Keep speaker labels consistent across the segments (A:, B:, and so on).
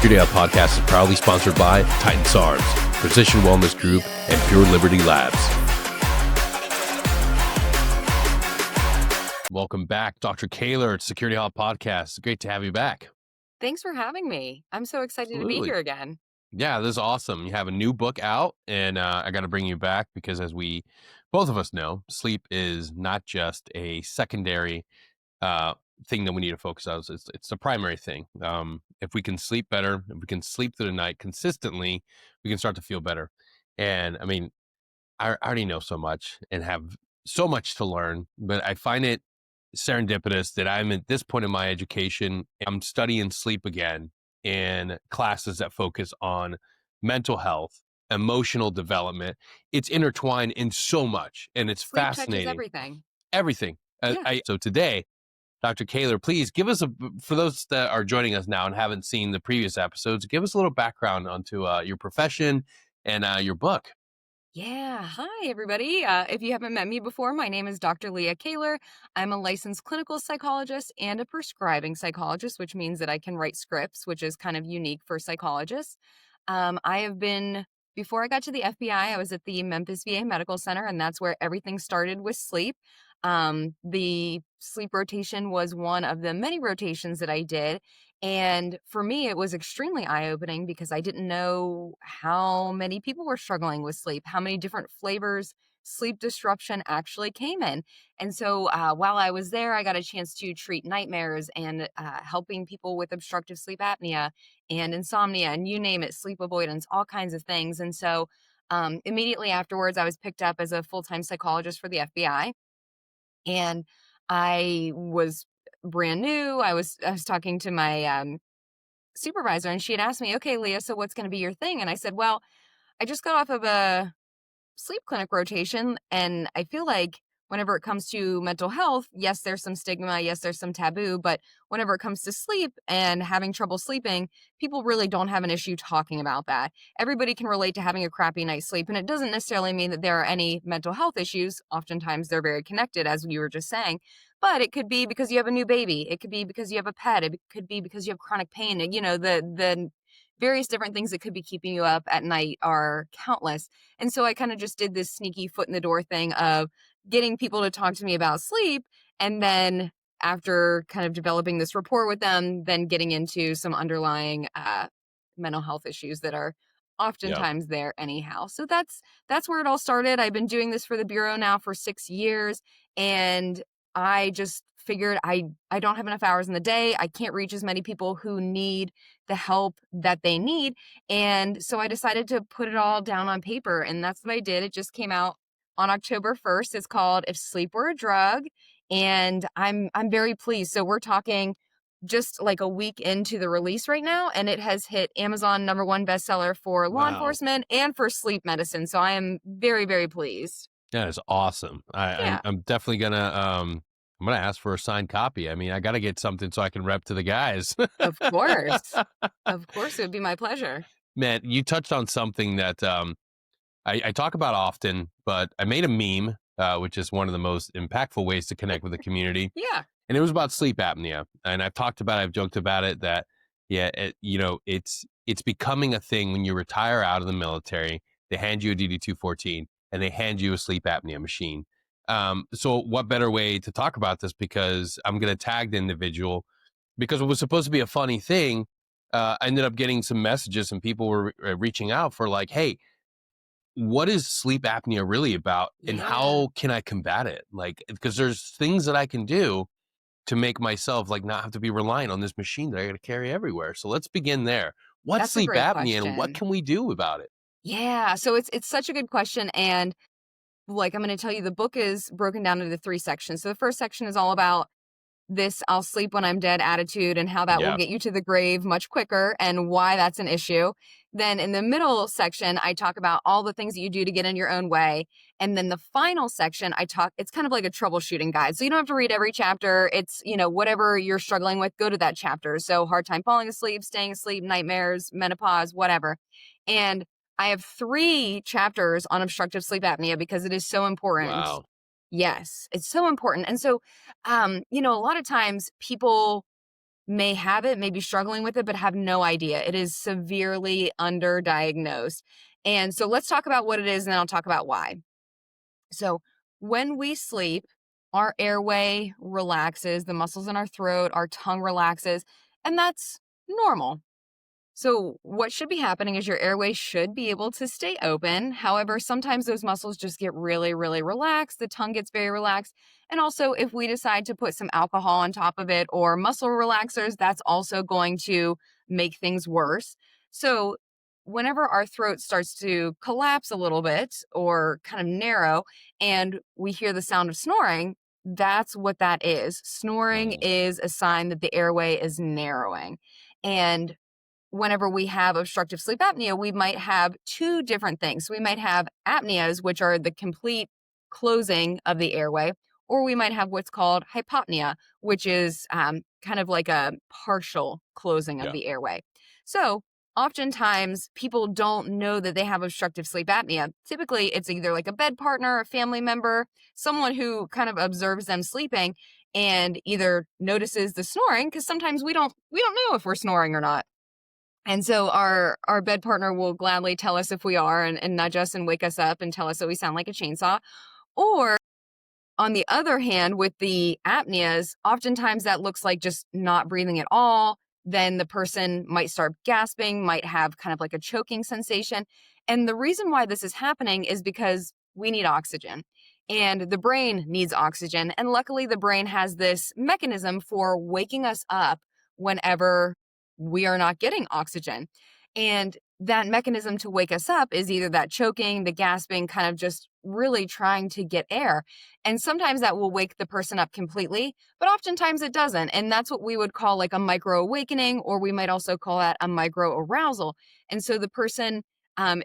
A: Security Out Podcast is proudly sponsored by Titan SARMS, Precision Wellness Group, and Pure Liberty Labs. Welcome back, Dr. Kaylor, at Security Out Podcast. Great to have you back.
B: Thanks for having me. I'm so excited to be here again.
A: Yeah, this is awesome. You have a new book out, and I got to bring you back because, as we both of us know, sleep is not just a secondary thing that we need to focus on. It's the primary thing. If we can sleep better, if we can sleep through the night consistently, we can start to feel better. And I mean, I already know so much and have so much to learn, but I find it serendipitous that I'm at this point in my education. I'm studying sleep again in classes that focus on mental health, emotional development. It's intertwined in so much, and it's
B: Sleep
A: fascinating.
B: touches everything.
A: Everything.
B: Yeah.
A: So today, Dr. Kaylor, please give us for those that are joining us now and haven't seen the previous episodes, give us a little background onto your profession and your book.
B: Yeah. Hi, everybody. If you haven't met me before, my name is Dr. Leah Kaylor. I'm a licensed clinical psychologist and a prescribing psychologist, which means that I can write scripts, which is kind of unique for psychologists. Before I got to the FBI, I was at the Memphis VA Medical Center, and that's where everything started with sleep. The sleep rotation was one of the many rotations that I did. And for me, it was extremely eye-opening because I didn't know how many people were struggling with sleep, how many different flavors sleep disruption actually came in. And so while I was there, I got a chance to treat nightmares and helping people with obstructive sleep apnea and insomnia and you name it, sleep avoidance, all kinds of things. And so immediately afterwards, I was picked up as a full-time psychologist for the FBI. And I was brand new. I was talking to my supervisor, and she had asked me, "Okay, Leah, so what's going to be your thing?" And I said, "Well, I just got off of a sleep clinic rotation, and I feel like whenever it comes to mental health, yes, there's some stigma, yes, there's some taboo, but whenever it comes to sleep and having trouble sleeping, people really don't have an issue talking about that. Everybody can relate to having a crappy night's sleep, and it doesn't necessarily mean that there are any mental health issues. Oftentimes they're very connected, as you were just saying, but it could be because you have a new baby. It could be because you have a pet. It could be because you have chronic pain. And, the various different things that could be keeping you up at night are countless. And so I kind of just did this sneaky foot in the door thing of getting people to talk to me about sleep. And then after kind of developing this rapport with them, then getting into some underlying mental health issues that are oftentimes there anyhow. So that's where it all started. I've been doing this for the Bureau now for 6 years. And I just figured I don't have enough hours in the day. I can't reach as many people who need the help that they need. And so I decided to put it all down on paper. And that's what I did. It just came out on October 1st. It's called If Sleep Were a Drug. And I'm very pleased. So we're talking just like a week into the release right now, and it has hit Amazon #1 bestseller for law enforcement and for sleep medicine. So I am very, very pleased.
A: That is awesome. I'm definitely gonna I'm gonna ask for a signed copy. I mean, I got to get something so I can rep to the guys.
B: Of course. Of course, it would be my pleasure.
A: Man, you touched on something that I talk about often, but I made a meme, which is one of the most impactful ways to connect with the community.
B: Yeah.
A: And it was about sleep apnea. And I've joked about it that, it's becoming a thing when you retire out of the military. They hand you a DD-214 and they hand you a sleep apnea machine. So what better way to talk about this? Because I'm going to tag the individual, because it was supposed to be a funny thing. I ended up getting some messages and people were reaching out for like, hey, what is sleep apnea really about and how can I combat it? Like, because there's things that I can do to make myself like not have to be relying on this machine that I got to carry everywhere. So let's begin there. What's
B: That's a
A: sleep
B: great
A: apnea and what
B: question.
A: can we do about it?
B: Yeah. So it's such a good question. And like, I'm going to tell you, the book is broken down into 3 sections. So the first section is all about this I'll sleep when I'm dead attitude and how that will
A: Yeah.
B: get you to the grave much quicker and why that's an issue. Then in the middle section, I talk about all the things that you do to get in your own way. And then the final section, it's kind of like a troubleshooting guide. So you don't have to read every chapter. It's, whatever you're struggling with, go to that chapter. So hard time falling asleep, staying asleep, nightmares, menopause, whatever. And I have 3 chapters on obstructive sleep apnea because it is so important.
A: Wow.
B: Yes, it's so important. And so, a lot of times people may have it, may be struggling with it, but have no idea. It is severely underdiagnosed. And so let's talk about what it is, and then I'll talk about why. So when we sleep, our airway relaxes, the muscles in our throat, our tongue relaxes, and that's normal. So, what should be happening is your airway should be able to stay open. However, sometimes those muscles just get really, really relaxed. The tongue gets very relaxed. And also, if we decide to put some alcohol on top of it or muscle relaxers, that's also going to make things worse. So, whenever our throat starts to collapse a little bit or kind of narrow, and we hear the sound of snoring, that's what that is. Snoring
A: Mm,
B: is a sign that the airway is narrowing. And whenever we have obstructive sleep apnea, we might have two different things. We might have apneas, which are the complete closing of the airway, or we might have what's called hypopnea, which is kind of like a partial closing of
A: yeah.
B: the airway. So, oftentimes people don't know that they have obstructive sleep apnea. Typically, it's either like a bed partner, a family member, someone who kind of observes them sleeping and either notices the snoring, because sometimes we don't know if we're snoring or not, and so our bed partner will gladly tell us if we are, and nudge us and wake us up and tell us that we sound like a chainsaw. Or on the other hand, with the apneas, oftentimes that looks like just not breathing at all. Then the person might start gasping, might have kind of like a choking sensation. And the reason why this is happening is because we need oxygen and the brain needs oxygen. And luckily, the brain has this mechanism for waking us up whenever we are not getting oxygen. And that mechanism to wake us up is either that choking, the gasping, kind of just really trying to get air. And sometimes that will wake the person up completely, but oftentimes it doesn't. And that's what we would call like a micro awakening, or we might also call that a micro arousal. And so the person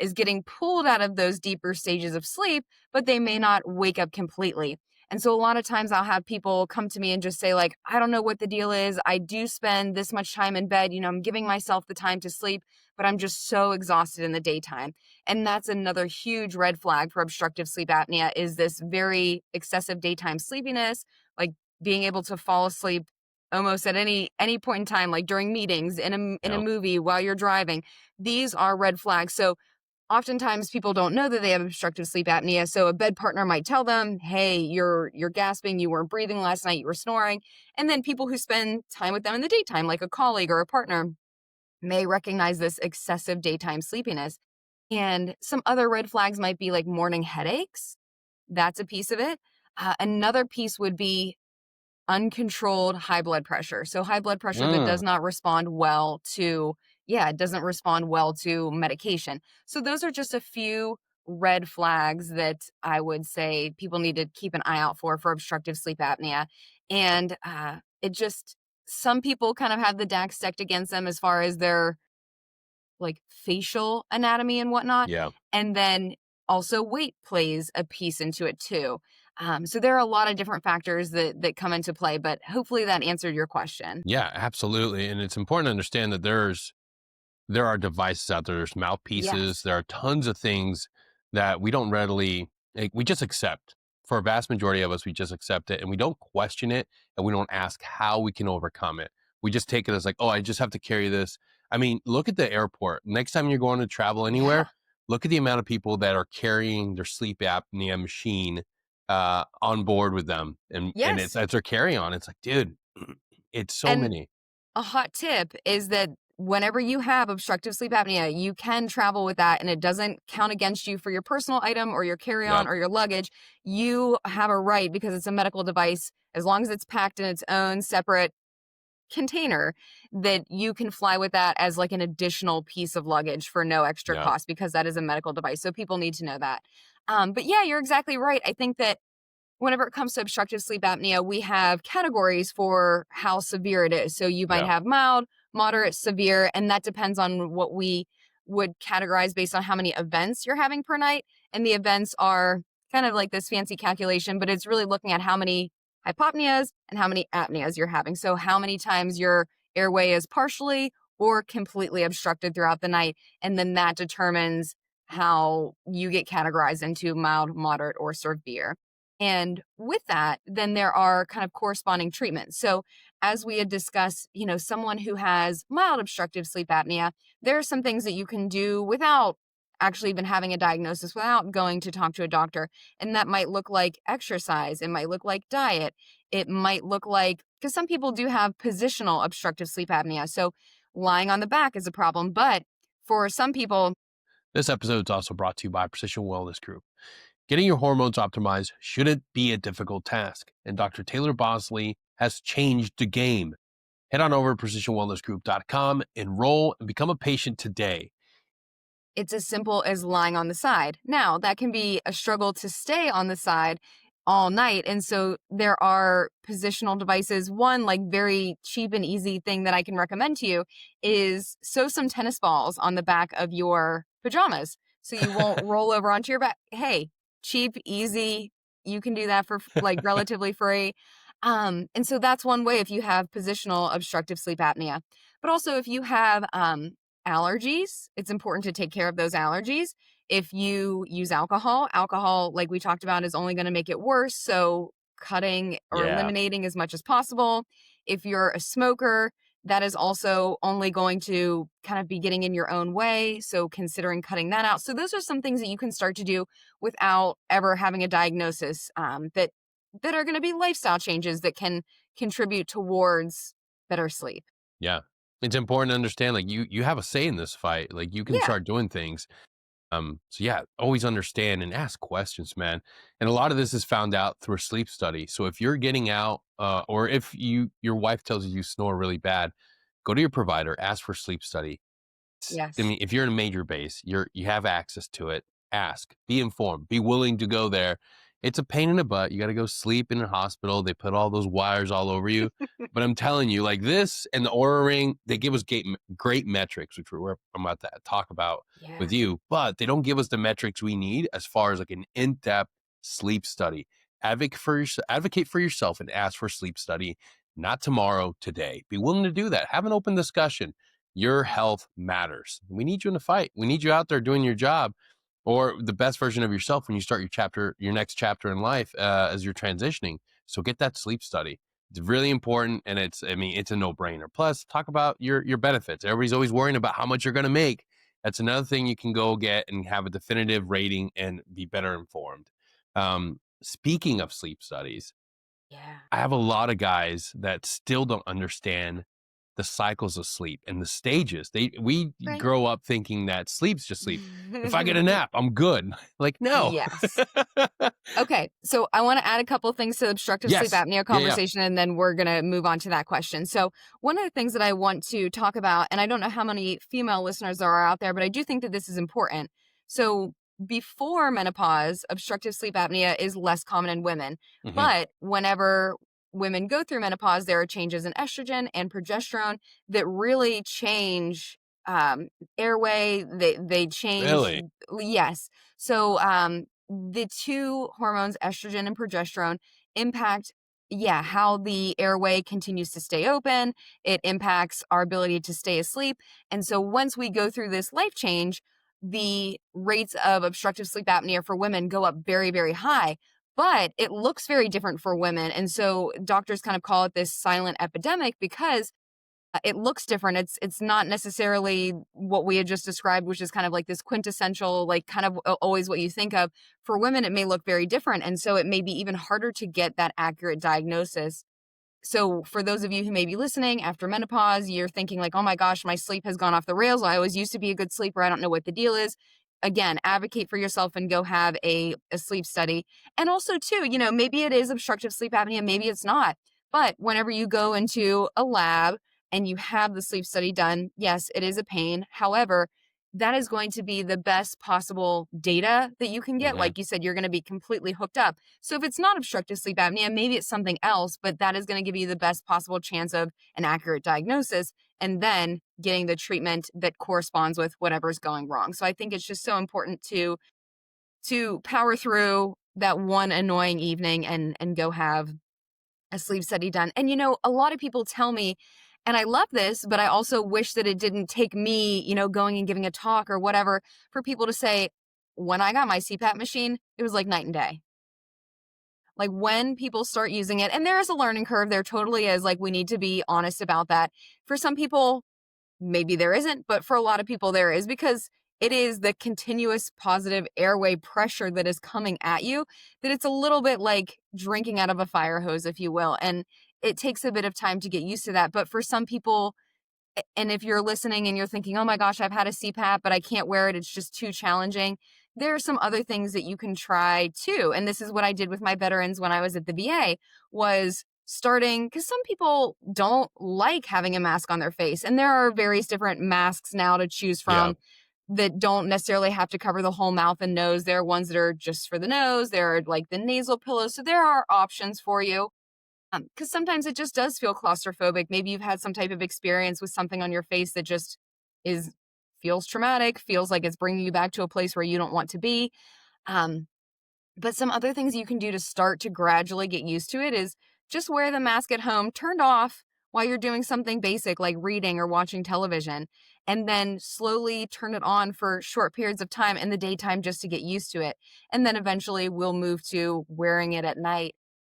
B: is getting pulled out of those deeper stages of sleep, but they may not wake up completely. And so a lot of times I'll have people come to me and just say, like, I don't know what the deal is. I do spend this much time in bed. I'm giving myself the time to sleep, but I'm just so exhausted in the daytime. And that's another huge red flag for obstructive sleep apnea, is this very excessive daytime sleepiness, like being able to fall asleep almost at any point in time, like during meetings, in a
A: Yeah.
B: movie, while you're driving. These are red flags. So oftentimes people don't know that they have obstructive sleep apnea. So a bed partner might tell them, "Hey, you're gasping, you weren't breathing last night, you were snoring." And then people who spend time with them in the daytime, like a colleague or a partner, may recognize this excessive daytime sleepiness. And some other red flags might be like morning headaches. That's a piece of it. Another piece would be uncontrolled high blood pressure. So high blood pressure that
A: Mm,
B: does not respond well to, yeah, it doesn't respond well to medication. So those are just a few red flags that I would say people need to keep an eye out for obstructive sleep apnea. And it just, some people kind of have the deck stacked against them as far as their like facial anatomy and whatnot.
A: yeah.
B: And then also weight plays a piece into it too. So there are a lot of different factors that come into play, but hopefully that answered your question.
A: Yeah, absolutely. And it's important to understand that there are devices out there. There's mouthpieces.
B: Yes.
A: There are tons of things that we don't readily, like, we just accept. For a vast majority of us, we just accept it and we don't question it and we don't ask how we can overcome it. We just take it as like, oh, I just have to carry this. I mean, look at the airport. Next time you're going to travel anywhere,
B: Yeah.
A: look at the amount of people that are carrying their sleep apnea machine on board with them, and
B: Yes.
A: it's their carry on. It's like, dude, it's so
B: And
A: many.
B: a hot tip is that whenever you have obstructive sleep apnea, you can travel with that and it doesn't count against you for your personal item or your carry on
A: Yep.
B: or your luggage. You have a right, because it's a medical device, as long as it's packed in its own separate container, that you can fly with that as like an additional piece of luggage for no extra
A: Yeah.
B: cost, because that is a medical device. So people need to know that. But yeah, you're exactly right. I think that whenever it comes to obstructive sleep apnea, we have categories for how severe it is. So you might
A: Yeah.
B: have mild, moderate, severe, and that depends on what we would categorize based on how many events you're having per night. And the events are kind of like this fancy calculation, but it's really looking at how many hypopneas and how many apneas you're having. So how many times your airway is partially or completely obstructed throughout the night. And then that determines how you get categorized into mild, moderate, or severe. And with that, then there are kind of corresponding treatments. So as we had discussed, someone who has mild obstructive sleep apnea, there are some things that you can do without actually even having a diagnosis, without going to talk to a doctor. And that might look like exercise, it might look like diet, it might look like, because some people do have positional obstructive sleep apnea. So lying on the back is a problem. But for some people,
A: This episode is also brought to you by Precision Wellness Group. Getting your hormones optimized shouldn't be a difficult task, and Dr. Taylor Bosley has changed the game. Head on over to precisionwellnessgroup.com, enroll, and become a patient today.
B: it's as simple as lying on the side. Now, that can be a struggle to stay on the side all night. And so there are positional devices. One, like, very cheap and easy thing that I can recommend to you is sew some tennis balls on the back of your pajamas so you won't roll over onto your back. Hey, cheap, easy. You can do that for like relatively free. And so that's one way if you have positional obstructive sleep apnea. But also, if you have allergies, it's important to take care of those allergies. If you use alcohol, like we talked about, is only going to make it worse. So cutting or
A: Yeah,
B: eliminating as much as possible. If you're a smoker, that is also only going to kind of be getting in your own way. So considering cutting that out. So those are some things that you can start to do without ever having a diagnosis, that are going to be lifestyle changes that can contribute towards better sleep.
A: yeah. It's important to understand, like, you have a say in this fight. Like, you can
B: Yeah.
A: start doing things. So yeah, always understand and ask questions, man. And a lot of this is found out through a sleep study. So if you're getting out, or if your wife tells you snore really bad, go to your provider, ask for a sleep study. I
B: Yes.
A: mean, if you're in a major base, you have access to it. Ask, be informed, be willing to go there. It's a pain in the butt. You got to go sleep in a hospital. They put all those wires all over you. But I'm telling you, like this and the Aura Ring, they give us great metrics, which I'm about to talk about with
B: Yeah.
A: you. But they don't give us the metrics we need as far as like an in-depth sleep study. Advocate for yourself and ask for a sleep study. Not tomorrow, today. Be willing to do that. Have an open discussion. Your health matters. We need you in the fight. We need you out there doing your job or the best version of yourself when you start your next chapter in life as you're transitioning. So get that sleep study. It's really important, and it's a no brainer. Plus, talk about your benefits. Everybody's always worrying about how much you're going to make. That's another thing you can go get and have a definitive rating and be better informed. Speaking of sleep studies,
B: Yeah.
A: I have a lot of guys that still don't understand the cycles of sleep and the stages. We
B: Right.
A: grow up thinking that sleep's just sleep. If I get a nap, I'm good. Like, no.
B: Yes. Okay, so I want to add a couple things to the obstructive sleep
A: Yes.
B: apnea
A: Yeah, yeah.
B: conversation, and then we're going to move on to that question. So, one of the things that I want to talk about, and I don't know how many female listeners there are out there, but I do think that this is important. So, before menopause, obstructive sleep apnea is less common in women.
A: Mhm.
B: But whenever women go through menopause, there are changes in estrogen and progesterone that really change airway. They change,
A: Really?
B: yes. So, the two hormones, estrogen and progesterone, impact, yeah, how the airway continues to stay open. It impacts our ability to stay asleep. And so once we go through this life change, the rates of obstructive sleep apnea for women go up very, very high. But it looks very different for women. And so doctors kind of call it this silent epidemic because it looks different. It's not necessarily what we had just described, which is kind of like this quintessential, like, kind of always what you think of. For women, it may look very different. And so it may be even harder to get that accurate diagnosis. So for those of you who may be listening after menopause, you're thinking like, oh my gosh, my sleep has gone off the rails. I always used to be a good sleeper. I don't know what the deal is. Again, advocate for yourself and go have a sleep study. And also too, maybe it is obstructive sleep apnea, maybe it's not. But whenever you go into a lab and you have the sleep study done, yes, it is a pain. However, that is going to be the best possible data that you can get.
A: Mhm.
B: Like you said, you're going to be completely hooked up. So if it's not obstructive sleep apnea, maybe it's something else, but that is going to give you the best possible chance of an accurate diagnosis and then getting the treatment that corresponds with whatever's going wrong. So I think it's just so important to power through that one annoying evening and go have a sleep study done. And a lot of people tell me, and I love this, but I also wish that it didn't take me, going and giving a talk or whatever, for people to say, when I got my CPAP machine, it was like night and day. Like when people start using it, and there is a learning curve, there totally is. Like we need to be honest about that. For some people, maybe there isn't, but for a lot of people there is, because it is the continuous positive airway pressure that is coming at you, that it's a little bit like drinking out of a fire hose, if you will. And it takes a bit of time to get used to that. But for some people, and if you're listening and you're thinking, oh my gosh, I've had a CPAP, but I can't wear it, it's just too challenging. There are some other things that you can try too. And this is what I did with my veterans when I was at the VA, was starting, because some people don't like having a mask on their face. And there are various different masks now to choose
A: Yeah.
B: from that don't necessarily have to cover the whole mouth and nose. There are ones that are just for the nose. There are like the nasal pillows. So there are options for you. Because sometimes it just does feel claustrophobic. Maybe you've had some type of experience with something on your face that just is feels traumatic, feels like it's bringing you back to a place where you don't want to be. Um, but some other things you can do to start to gradually get used to it is just wear the mask at home, turned off while you're doing something basic like reading or watching television, and then slowly turn it on for short periods of time in the daytime just to get used to it. And then eventually we'll move to wearing it at night.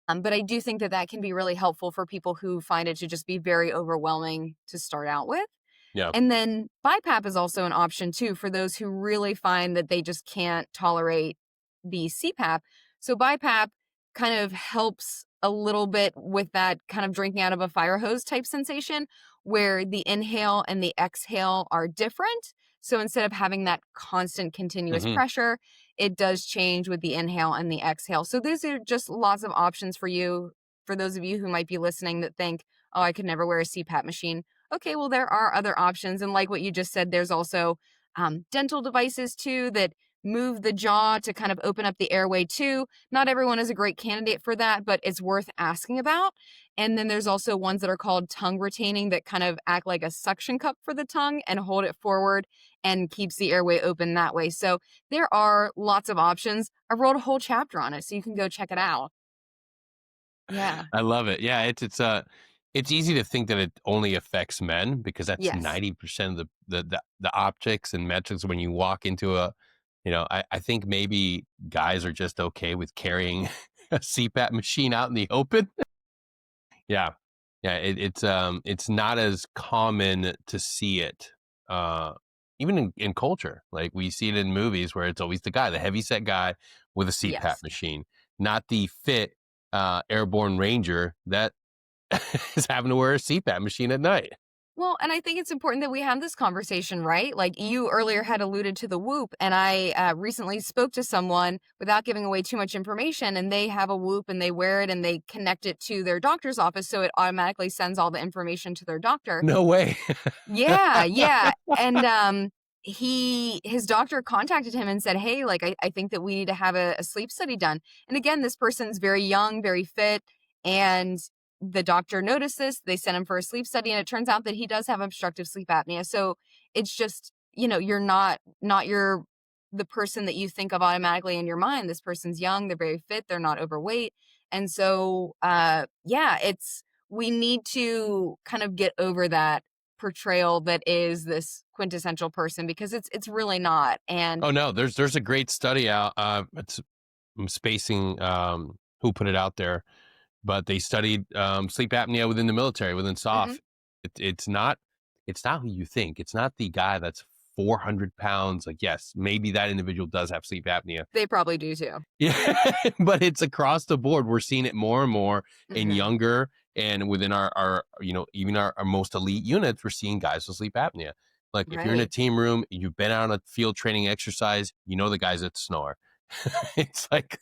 B: But I do think that that can be really helpful for people who find it to just be very overwhelming to start out with.
A: Yeah.
B: And then BiPAP is also an option too for those who really find that they just can't tolerate the CPAP. So BiPAP kind of helps a little bit with that kind of drinking out of a fire hose type sensation, where the inhale and the exhale are different. So instead of having that constant continuous
A: Hmm.
B: pressure, it does change with the inhale and the exhale. So these are just lots of options for you, for those of you who might be listening that think, oh, I could never wear a CPAP machine. Okay, well, there are other options. And like what you just said, there's also dental devices too that move the jaw to kind of open up the airway too. Not everyone is a great candidate for that, but it's worth asking about. And then there's also ones that are called tongue retaining that kind of act like a suction cup for the tongue and hold it forward and keeps the airway open that way. So there are lots of options. I wrote a whole chapter on it, so you can go check it out. Yeah.
A: I love it. Yeah, it's easy to think that it only affects men because that's
B: Yes.
A: 90% of the optics and metrics when you walk into a, I think maybe guys are just okay with carrying a CPAP machine out in the open. Yeah. Yeah, it's not as common to see it, uh, even in culture. Like, we see it in movies where it's always the guy, the heavy set guy with a CPAP
B: Yes.
A: machine, not the fit, airborne ranger that is having to wear a CPAP machine at night.
B: Well, and I think it's important that we have this conversation, right? Like you earlier had alluded to the Whoop, and I recently spoke to someone without giving away too much information, and they have a Whoop and they wear it and they connect it to their doctor's office, so it automatically sends all the information to their doctor.
A: No way.
B: Yeah, yeah, and, his doctor contacted him and said, "Hey, like, I think that we need to have a sleep study done." And again, this person's very young, very fit, and the doctor noticed this, they sent him for a sleep study, and it turns out that he does have obstructive sleep apnea, so it's just, you're not your the person that you think of automatically in your mind. This person's young, they're very fit, they're not overweight, and so, yeah, we need to kind of get over that portrayal that is this quintessential person, because it's really not. And
A: Oh, no, there's a great study out, I'm spacing, who put it out there, but they studied, sleep apnea within the military, within
B: mhm,
A: SOF. It's not who you think. It's not the guy that's 400 pounds. Like, yes, maybe that individual does have sleep apnea.
B: they probably do too.
A: Yeah, but it's across the board. We're seeing it more and more in
B: Mhm,
A: younger and within our even our most elite units, we're seeing guys with sleep apnea. Like, if you're in a
B: right.
A: team room, you've been out on a field training exercise, the guys that snore. It's like,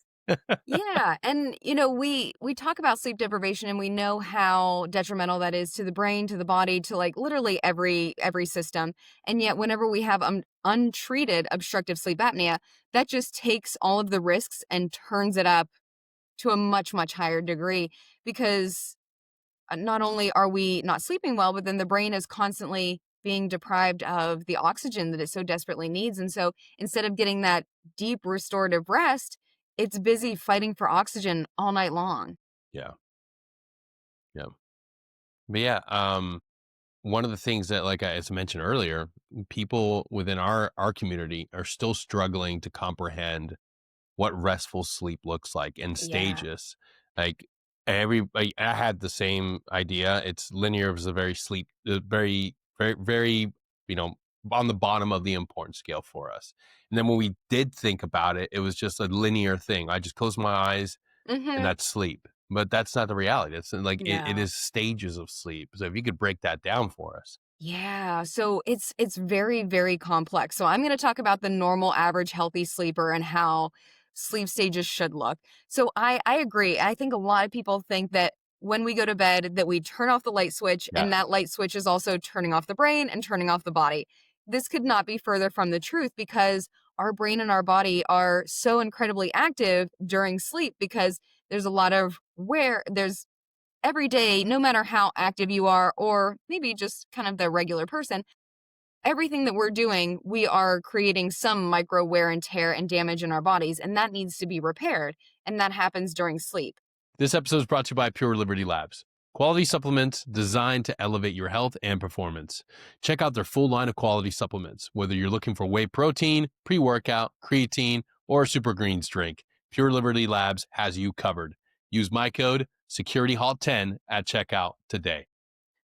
B: Yeah, and we talk about sleep deprivation, and we know how detrimental that is to the brain, to the body, to like literally every system. And yet whenever we have untreated obstructive sleep apnea, that just takes all of the risks and turns it up to a much higher degree, because not only are we not sleeping well, but then the brain is constantly being deprived of the oxygen that it so desperately needs. And so instead of getting that deep restorative rest, it's busy fighting for oxygen all night long.
A: yeah, yeah. But yeah, one of the things that, like, as I mentioned earlier, people within our community are still struggling to comprehend what restful sleep looks like and
B: Yeah.
A: stages. Like I had the same idea. It's linear was a very sleep, very, you know, on the bottom of the importance scale for us. And then when we did think about it, it was just a linear thing. I just close my eyes and
B: Mhm.
A: that's sleep. But that's not the reality. It's like it
B: No.
A: is stages of sleep. So if you could break that down for us.
B: Yeah, so it's very, very complex. So I'm gonna talk about the normal, average, healthy sleeper and how sleep stages should look. So I agree. I think a lot of people think that when we go to bed that we turn off the light switch
A: Yeah.
B: and that light switch is also turning off the brain and turning off the body. This could not be further from the truth because our brain and our body are so incredibly active during sleep because there's a lot of where there's every day, no matter how active you are, or maybe just kind of the regular person, everything that we're doing, we are creating some micro wear and tear and damage in our bodies, and that needs to be repaired. And that happens during sleep.
A: This episode is brought to you by Pure Liberty Labs. Quality supplements designed to elevate your health and performance. Check out their full line of quality supplements, whether you're looking for whey protein, pre workout, creatine, or a super greens drink. Pure Liberty Labs has you covered. Use my code SecurityHalt10 at checkout today.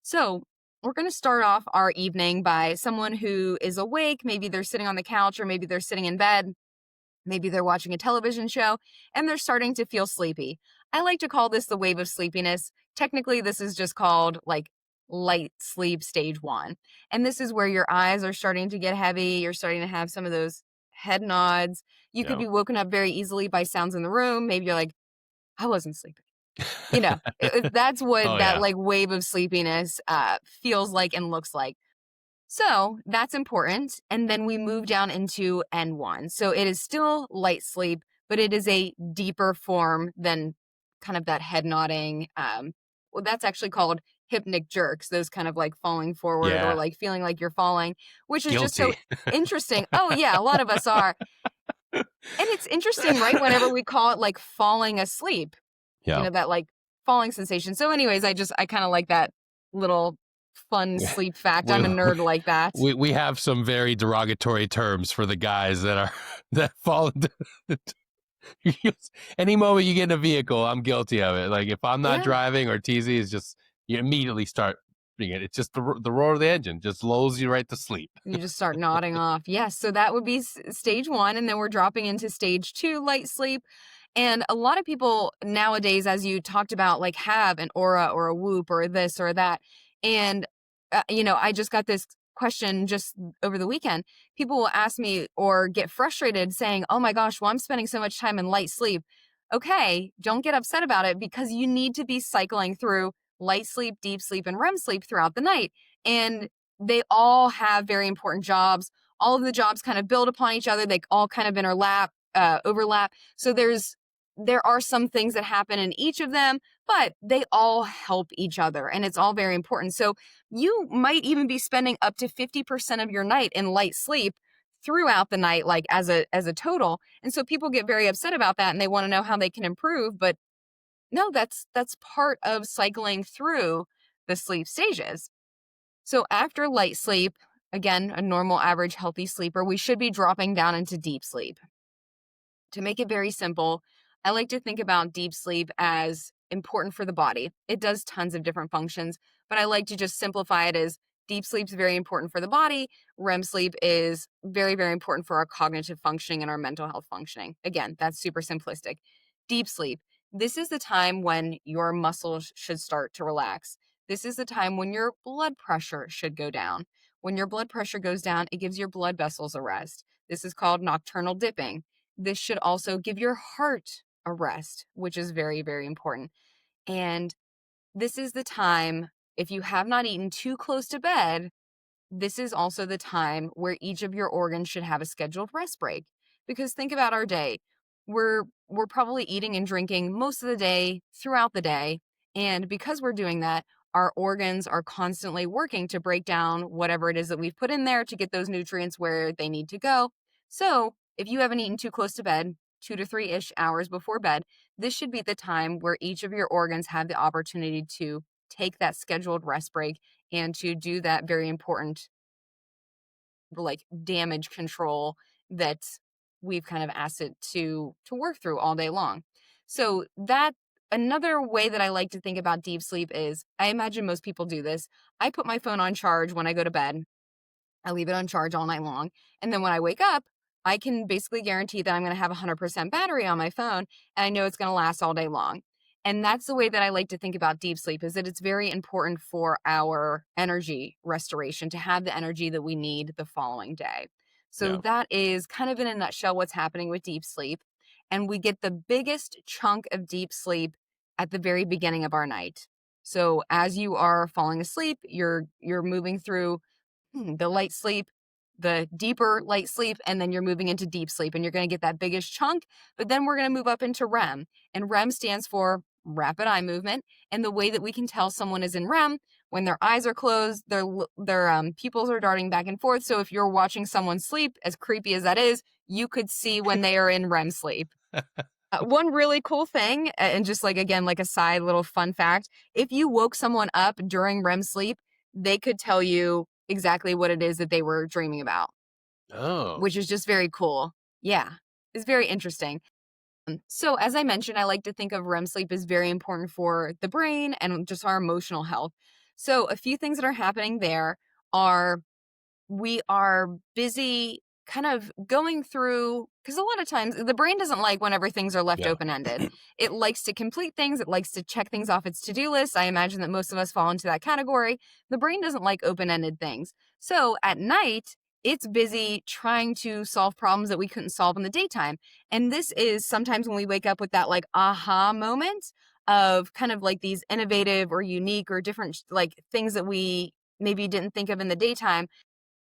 B: So, we're going to start off our evening by someone who is awake. Maybe they're sitting on the couch, or maybe they're sitting in bed. Maybe they're watching a television show and they're starting to feel sleepy. I like to call this the wave of sleepiness. Technically, this is just called like light sleep stage one. And this is where your eyes are starting to get heavy. You're starting to have some of those head nods. You could
A: Yeah.
B: be woken up very easily by sounds in the room. Maybe you're like, I wasn't sleeping. You know, that's
A: Oh,
B: what that
A: yeah.
B: like wave of sleepiness feels like and looks like. So that's important. And then we move down into N1. So it is still light sleep, but it is a deeper form than kind of that head nodding. Well, that's actually called hypnic jerks, those kind of like falling forward or
A: Yeah.
B: like feeling like you're falling, which is just so
A: Guilty.
B: interesting. Oh, yeah, a lot of us are. And it's interesting, right? Whenever we call it like falling asleep,
A: Yeah.
B: that like falling sensation. So, anyways, I kind of like that little fun
A: Yeah.
B: sleep fact.
A: We,
B: I'm a nerd like that.
A: we have some very derogatory terms for the guys that are that fall into any moment you get in a vehicle, I'm guilty of it. Like if I'm not
B: Yeah.
A: driving or TZ is just you immediately start being it. It's just the roar of the engine just lulls you right to sleep.
B: You just start nodding off. Yes. So that would be stage one. And then we're dropping into stage two, light sleep. And a lot of people nowadays, as you talked about, like have an aura or a whoop or this or that. And, I just got this question just over the weekend. People will ask me or get frustrated saying, oh my gosh, well, I'm spending so much time in light sleep. Okay. Don't get upset about it because you need to be cycling through light sleep, deep sleep, and REM sleep throughout the night. And they all have very important jobs. All of the jobs kind of build upon each other. They all kind of overlap. So there are some things that happen in each of them, but they all help each other and it's all very important. So you might even be spending up to 50% of your night in light sleep throughout the night, like as a total. And so people get very upset about that and they want to know how they can improve. But no, that's part of cycling through the sleep stages. So after light sleep, again, a normal, average, healthy sleeper, we should be dropping down into deep sleep. To make it very simple, I like to think about deep sleep as important for the body. It does tons of different functions, but I like to just simplify it as deep sleep is very important for the body. REM sleep is very, very important for our cognitive functioning and our mental health functioning. Again, that's super simplistic. Deep sleep. This is the time when your muscles should start to relax. This is the time when your blood pressure should go down. When your blood pressure goes down, it gives your blood vessels a rest. This is called nocturnal dipping. This should also give your heart a rest, which is very, very important. And this is the time, if you have not eaten too close to bed, this is also the time where each of your organs should have a scheduled rest break. Because think about our day. We're probably eating and drinking most of the day throughout the day. And because we're doing that, our organs are constantly working to break down whatever it is that we've put in there to get those nutrients where they need to go. So if you haven't eaten too close to bed, 2 to 3-ish hours before bed, this should be the time where each of your organs have the opportunity to take that scheduled rest break and to do that very important like damage control that we've kind of asked it to work through all day long. So that another way that I like to think about deep sleep is I imagine most people do this. I put my phone on charge when I go to bed. I leave it on charge all night long. And then when I wake up, I can basically guarantee that I'm going to have 100% battery on my phone and I know it's going to last all day long. And that's the way that I like to think about deep sleep is that it's very important for our energy restoration to have the energy that we need the following day. So
A: Yeah.
B: that is kind of in a nutshell what's happening with deep sleep. And we get the biggest chunk of deep sleep at the very beginning of our night. So as you are falling asleep, you're moving through the light sleep, the deeper light sleep, and then you're moving into deep sleep and you're going to get that biggest chunk. But then we're going to move up into REM. And REM stands for rapid eye movement. And the way that we can tell someone is in REM when their eyes are closed, their pupils are darting back and forth. So if you're watching someone sleep, as creepy as that is, you could see when they are in REM sleep. One really cool thing, and just like again, like a side little fun fact, if you woke someone up during REM sleep, they could tell you exactly what it is that they were dreaming about,
A: Oh,
B: which is just very cool. Yeah, it's very interesting. So, as I mentioned, I like to think of REM sleep as very important for the brain and just our emotional health. So, a few things that are happening there are we are busy kind of going through because a lot of times the brain doesn't like whenever things are left
A: yeah.
B: open ended. It likes to complete things, it likes to check things off its to do list. I imagine that most of us fall into that category. The brain doesn't like open ended things. So at night, it's busy trying to solve problems that we couldn't solve in the daytime. And this is sometimes when we wake up with that like aha moment of kind of like these innovative or unique or different like things that we maybe didn't think of in the daytime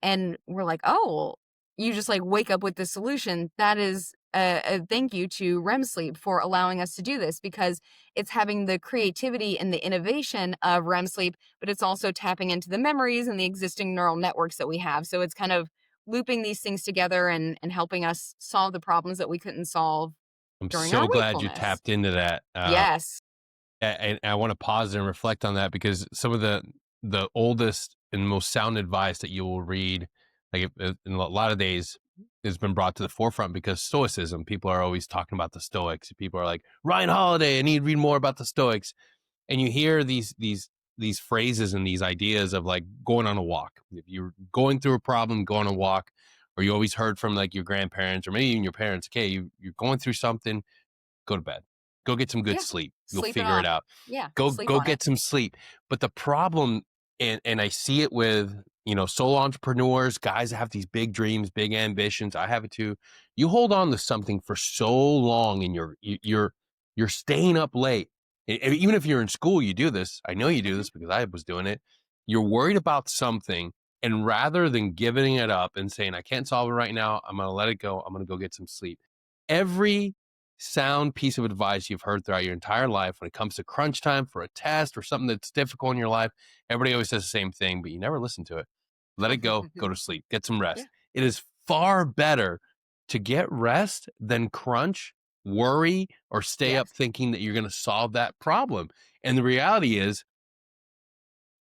B: and we're like, "Oh, you just, like, wake up with the solution." That is a thank you to REM sleep for allowing us to do this because it's having the creativity and the innovation of REM sleep, but it's also tapping into the memories and the existing neural networks that we have. So it's kind of looping these things together and helping us solve the problems that we couldn't solve
A: I'm
B: during
A: so
B: our
A: glad you
B: wakefulness.
A: tapped into that.
B: Yes.
A: And I want to pause and reflect on that because some of the oldest and most sound advice that you will read, in a lot of days, has been brought to the forefront because Stoicism. People are always talking about the Stoics. People are like Ryan Holiday. I need to read more about the Stoics. And you hear these phrases and these ideas of like going on a walk. If you're going through a problem, go on a walk. Or you always heard from like your grandparents or maybe even your parents. Okay, you're going through something, go to bed. Go get some good
B: Yeah.
A: sleep. You'll
B: Sleep it
A: figure it
B: off.
A: out.
B: Yeah.
A: Go
B: Sleep
A: go
B: on it.
A: get some sleep. But the problem and I see it with, solo entrepreneurs, guys that have these big dreams, big ambitions. I have it too. You hold on to something for so long and you're staying up late. Even if you're in school, you do this. I know you do
B: Mhm.
A: this because I was doing it. You're worried about something and rather than giving it up and saying, I can't solve it right now, I'm going to let it go. I'm going to go get some sleep. Every sound piece of advice you've heard throughout your entire life when it comes to crunch time for a test or something that's difficult in your life, everybody always says the same thing, but you never listen to it. Let it go to sleep, get some
B: Yeah.
A: rest. It is far better to get rest than crunch, worry, or stay up
B: Yes.
A: thinking that you're going to solve that problem. And the reality is,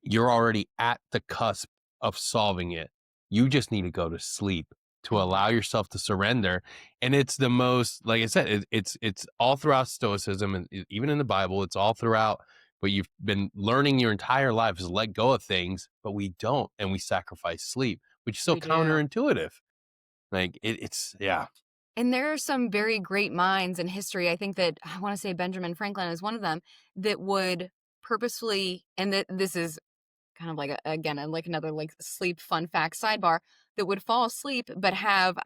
A: you're already at the cusp of solving it. You just need to go to sleep to
B: Mhm.
A: allow yourself to surrender. And it's the most, like I said, it's all throughout Stoicism and even in the Bible, it's all throughout. But you've been learning your entire life is let go of things, but we don't, and we sacrifice sleep, which is so
B: We do.
A: counterintuitive. Like it's yeah,
B: And there are some very great minds in history. I think that I want to say Benjamin Franklin is one of them that would purposefully, and that this is kind of like again like another like sleep fun fact sidebar that would fall asleep but have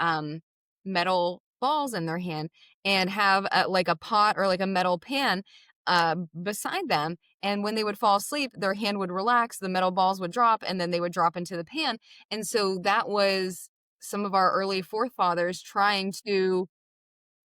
B: metal balls in their hand and have like a pot or like a metal pan beside them, and when they would fall asleep their hand would relax, the metal balls would drop, and then they would drop into the pan. And so that was some of our early forefathers trying to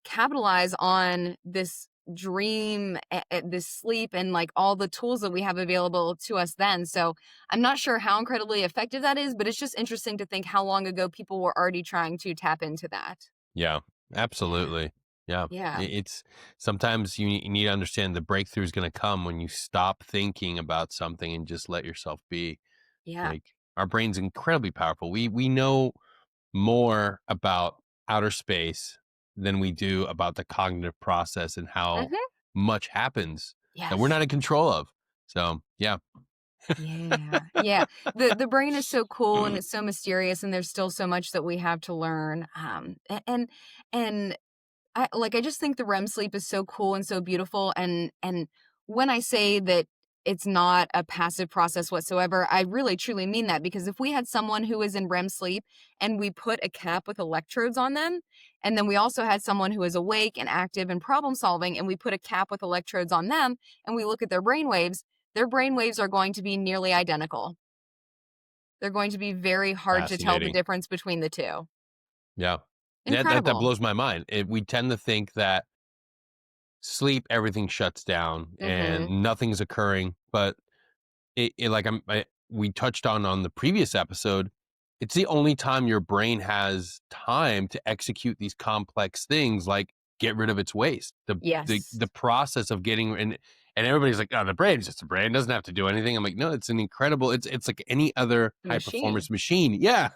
B: capitalize on this dream, this sleep, and like all the tools that we have available to us then. So I'm not sure how incredibly effective that is, but it's just interesting to think how long ago people were already trying to tap into that.
A: yeah,
B: Yeah.
A: absolutely, yeah.
B: Yeah.
A: It's sometimes you need to understand the breakthrough is going to come when you stop thinking about something and just let yourself be.
B: Yeah.
A: Like our brain's incredibly powerful. We know more about outer space than we do about the cognitive process and how
B: Mhm.
A: much happens that we're
B: Yes.
A: not in control of. So yeah.
B: Yeah. Yeah. The brain is so cool and it's so mysterious and there's still so much that we have to learn. And I just think the REM sleep is so cool and so beautiful, and when I say that it's not a passive process whatsoever, I really truly mean that, because if we had someone who is in REM sleep and we put a cap with electrodes on them, and then we also had someone who is awake and active and problem solving and we put a cap with electrodes on them and we look at their brain waves are going to be nearly identical. They're going to be very hard to tell the
A: Fascinating.
B: difference between the two.
A: Yeah. Yeah, that
B: Incredible.
A: blows my mind. We tend to think that sleep, everything shuts down
B: Mhm.
A: and nothing's occurring, but like we touched on the previous episode, it's the only time your brain has time to execute these complex things, like get rid of its waste.
B: Yes.
A: The process of getting and everybody's like, oh, the brain is just a brain, it doesn't have to do anything. I'm like, no, it's an incredible. It's like any other high
B: Machine.
A: performance machine. Yeah,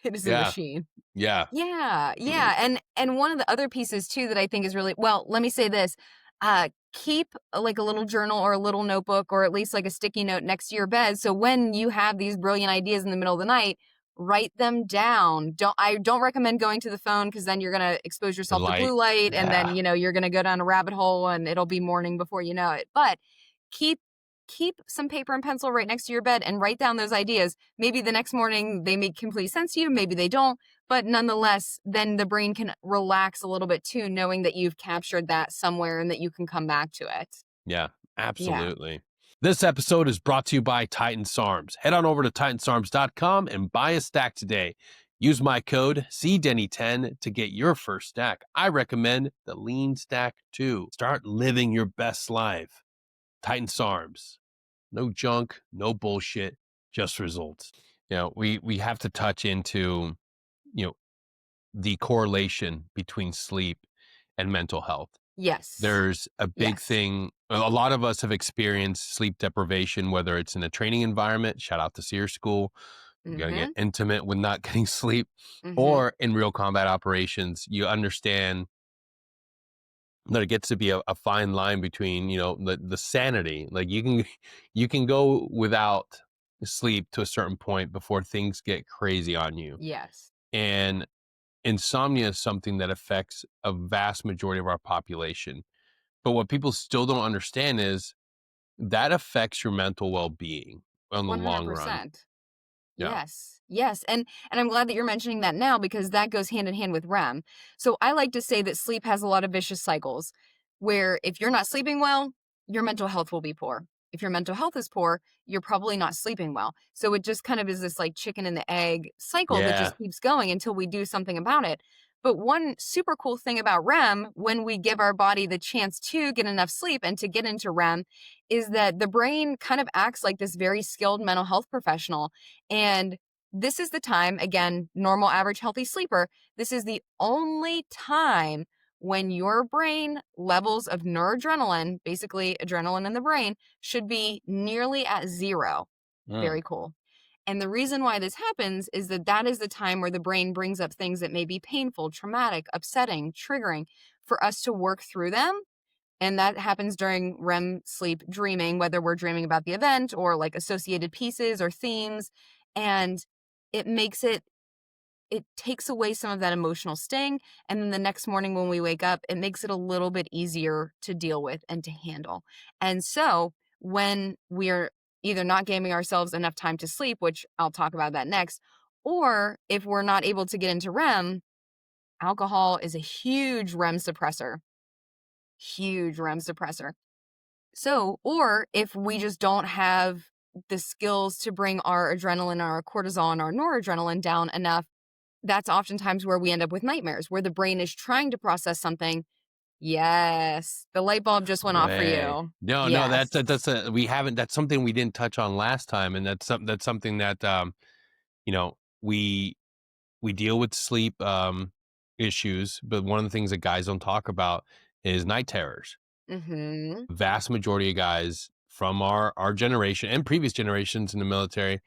B: It is a
A: yeah,
B: machine.
A: yeah.
B: Yeah, yeah, and one of the other pieces too that I think is really, well, let me say this, keep, like, a little journal or a little notebook or at least, like, a sticky note next to your bed, so when you have these brilliant ideas in the middle of the night, write them down. I don't recommend going to the phone, because then you're gonna expose
A: The
B: yourself to
A: light.
B: blue light, and then,
A: Yeah,
B: you're gonna go down a rabbit hole, and it'll be morning before you know it, but keep keep some paper and pencil right next to your bed and write down those ideas. Maybe the next morning they make complete sense to you, maybe they don't, but nonetheless, then the brain can relax a little bit too, knowing that you've captured that somewhere and that you can come back to it.
A: yeah,
B: Yeah.
A: absolutely. This episode is brought to you by Titan SARMS. Head on over to titansarms.com and buy a stack today. Use my code CDenny10 to get your first stack. I recommend the Lean Stack too. Start living your best life. Titan SARMS. No junk, no bullshit, just results. We have to touch into, you know, the correlation between sleep and mental health.
B: Yes.
A: There's a big
B: Yes.
A: thing. A lot of us have experienced sleep deprivation, whether it's in a training environment, shout out to SEER school, you got to get
B: Mhm.
A: intimate with not getting sleep,
B: Mhm.
A: or in real combat operations. You understand that it gets to be a fine line between, the sanity. Like you can go without sleep to a certain point before things get crazy on you.
B: Yes.
A: And insomnia is something that affects a vast majority of our population. But what people still don't understand is that affects your mental well-being on the long run.
B: 100%.
A: Yeah.
B: Yes. Yes, and I'm glad that you're mentioning that now, because that goes hand in hand with REM. So I like to say that sleep has a lot of vicious cycles, where if you're not sleeping well, your mental health will be poor. If your mental health is poor, you're probably not sleeping well. So it just kind of is this, like, chicken and the egg cycle that
A: Yeah.
B: just keeps going until we do something about it. But one super cool thing about REM, when we give our body the chance to get enough sleep and to get into REM, is that the brain kind of acts like this very skilled mental health professional. And this is the time, again, normal, average, healthy sleeper, this is the only time when your brain levels of noradrenaline, basically adrenaline in the brain, should be nearly at zero.
A: Mm.
B: Very cool. And the reason why this happens is that that is the time where the brain brings up things that may be painful, traumatic, upsetting, triggering, for us to work through them. And that happens during REM sleep dreaming, whether we're dreaming about the event or like associated pieces or themes. And it makes it takes away some of that emotional sting. And then the next morning when we wake up, it makes it a little bit easier to deal with and to handle. And so when we're either not giving ourselves enough time to sleep, which I'll talk about that next, or if we're not able to get into REM, alcohol is a huge REM suppressor. Huge REM suppressor. So, or if we just don't have the skills to bring our adrenaline, our cortisol, and our noradrenaline down enough, that's oftentimes where we end up with nightmares, where the brain is trying to process something. Yes, the light bulb just went off for
A: Hooray.
B: you.
A: No,
B: Yes.
A: we haven't, that's something we didn't touch on last time. And that's something that, you know, we, we deal with sleep, issues, but one of the things that guys don't talk about is night terrors.
B: Mhm.
A: Vast majority of guys from our generation and previous generations in the military,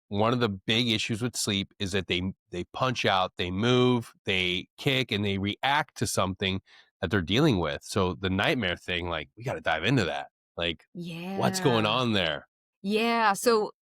A: one of the big issues with sleep is that they punch out, they move, they kick, and they react to something that they're dealing with. So the nightmare thing, like, we got to dive into that. Like, what's going
B: Yeah.
A: on there?
B: Yeah, so,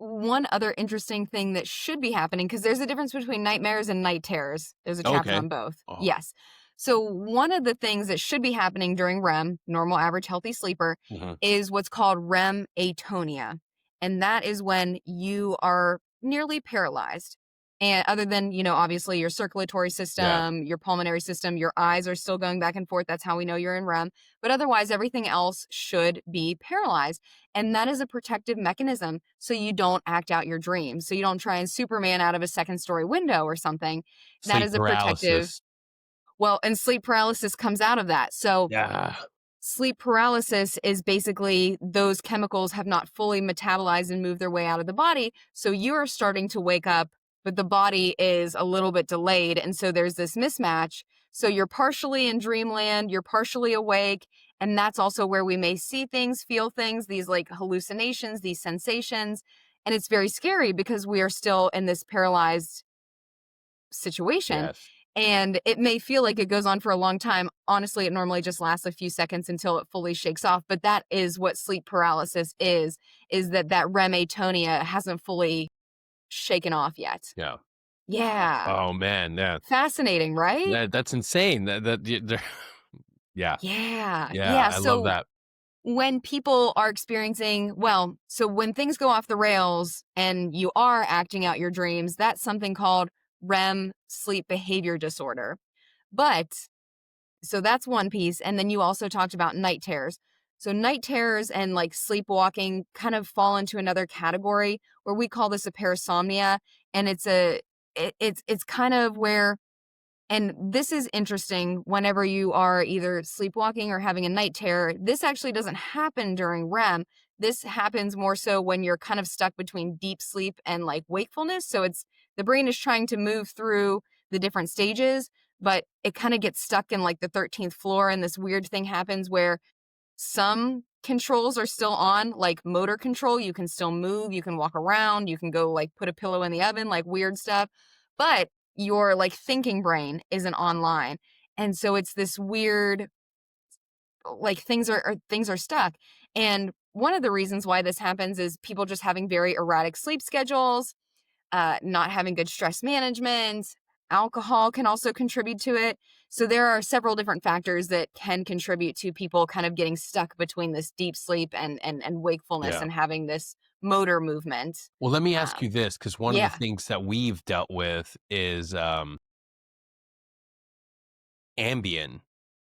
B: one other interesting thing that should be happening, because there's a difference between nightmares and night terrors. There's a chapter
A: Okay.
B: on both.
A: Oh,
B: Yes. So, one of the things that should be happening during REM, normal, average, healthy sleeper,
A: mhm.
B: is what's called REM atonia, and that is when you are nearly paralyzed. And other than, obviously your circulatory
A: Yeah.
B: system, your pulmonary system, your eyes are still going back and forth. That's how we know you're in REM. But otherwise, everything else should be paralyzed. And that is a protective mechanism so you don't act out your dreams. So you don't try and Superman out of a second story window or something. That
A: Sleep
B: is a protective.
A: paralysis.
B: Well, and sleep paralysis comes out of that. So
A: Yeah.
B: sleep paralysis is basically those chemicals have not fully metabolized and moved their way out of the body. So you're starting to wake up, but the body is a little bit delayed. And so there's this mismatch. So you're partially in dreamland, you're partially awake. And that's also where we may see things, feel things, these like hallucinations, these sensations. And it's very scary because we are still in this paralyzed situation.
A: Yes.
B: And it may feel like it goes on for a long time. Honestly, it normally just lasts a few seconds until it fully shakes off. But that is what sleep paralysis is that REM atonia hasn't fully shaken off yet.
A: Yeah.
B: Yeah.
A: Oh man. Yeah.
B: Fascinating, right?
A: That's insane. Yeah.
B: Yeah.
A: Yeah.
B: Yeah.
A: I love
B: So
A: that.
B: when people are experiencing, so when things go off the rails and you are acting out your dreams, that's something called REM sleep behavior disorder. But so that's one piece. And then you also talked about night terrors. So night terrors and like sleepwalking kind of fall into another category where we call this a parasomnia. And it's kind of where, and this is interesting whenever you are either sleepwalking or having a night terror. This actually doesn't happen during REM. This happens more so when you're kind of stuck between deep sleep and like wakefulness. So it's the brain is trying to move through the different stages, but it kind of gets stuck in like the 13th floor. And this weird thing happens where some controls are still on, like motor control. You can still move, you can walk around, you can go like put a pillow in the oven, like weird stuff. But your like thinking brain isn't online. And so it's this weird, like things are stuck. And one of the reasons why this happens is people just having very erratic sleep schedules, not having good stress management. Alcohol can also contribute to it. So there are several different factors that can contribute to people kind of getting stuck between this deep sleep and wakefulness
A: Yeah.
B: and having this motor movement.
A: Well, let me ask you
B: Um,
A: this, because one of the
B: yeah.
A: things that we've dealt with is Ambien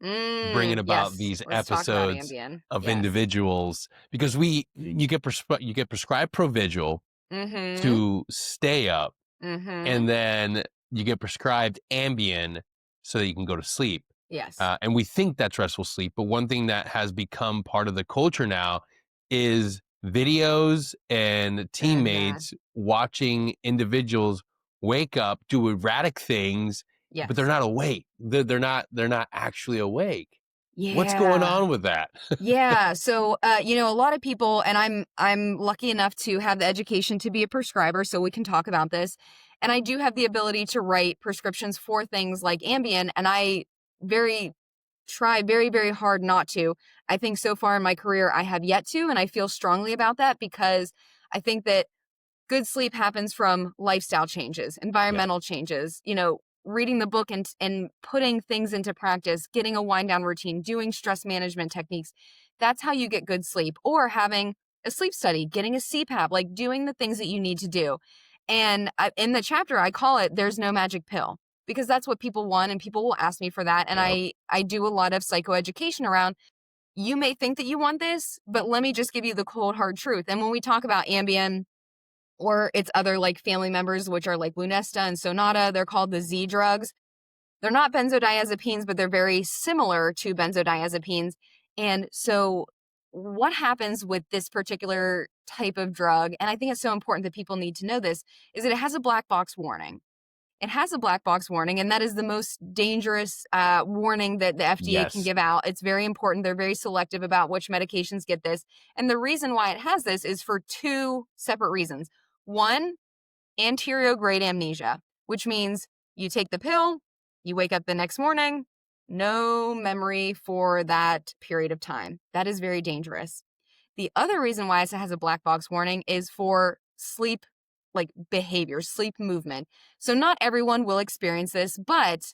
A: bringing about
B: Yes.
A: these
B: Let's talk about
A: episodes
B: Ambien.
A: of
B: Yes.
A: individuals, because you get prescribed Provigil
B: Mm-hmm.
A: to stay up,
B: Mm-hmm.
A: and then you get prescribed Ambien so that you can go to sleep.
B: Yes.
A: And we think that's restful sleep, but one thing that has become part of the culture now is videos and
B: Mm-hmm.
A: teammates watching individuals wake up, do erratic things, but they're
B: Yes.
A: not awake. They're not actually awake. What's going
B: Yeah.
A: on with that?
B: Yeah. So, a lot of people, and I'm lucky enough to have the education to be a prescriber, so we can talk about this. And I do have the ability to write prescriptions for things like Ambien, and I very try very, very hard not to. I think so far in my career, I have yet to, and I feel strongly about that because I think that good sleep happens from lifestyle changes,
A: Yeah,
B: environmental changes, reading the book and putting things into practice, getting a wind down routine, doing stress management techniques. That's how you get good sleep, or having a sleep study, getting a CPAP, like doing the things that you need to do. And in the chapter, I call it "There's no magic pill" because that's what people want, and people will ask me for that. And
A: yeah,
B: I do a lot of psychoeducation around. You may think that you want this, but let me just give you the cold hard truth. And when we talk about Ambien or its other like family members, which are like Lunesta and Sonata. They're called the Z drugs. They're not benzodiazepines, but they're very similar to benzodiazepines. And so, what happens with this particular type of drug, and I think it's so important that people need to know this, is that it has a black box warning. It has a black box warning, and that is the most dangerous warning that the FDA can
A: yes,
B: give out. It's very important. They're very selective about which medications get this. And the reason why it has this is for two separate reasons. One, anterograde amnesia, which means you take the pill, you wake up the next morning, No memory for that period of time. That is very dangerous. The other reason why it has a black box warning is for sleep like behavior, sleep movement. So not everyone will experience this, but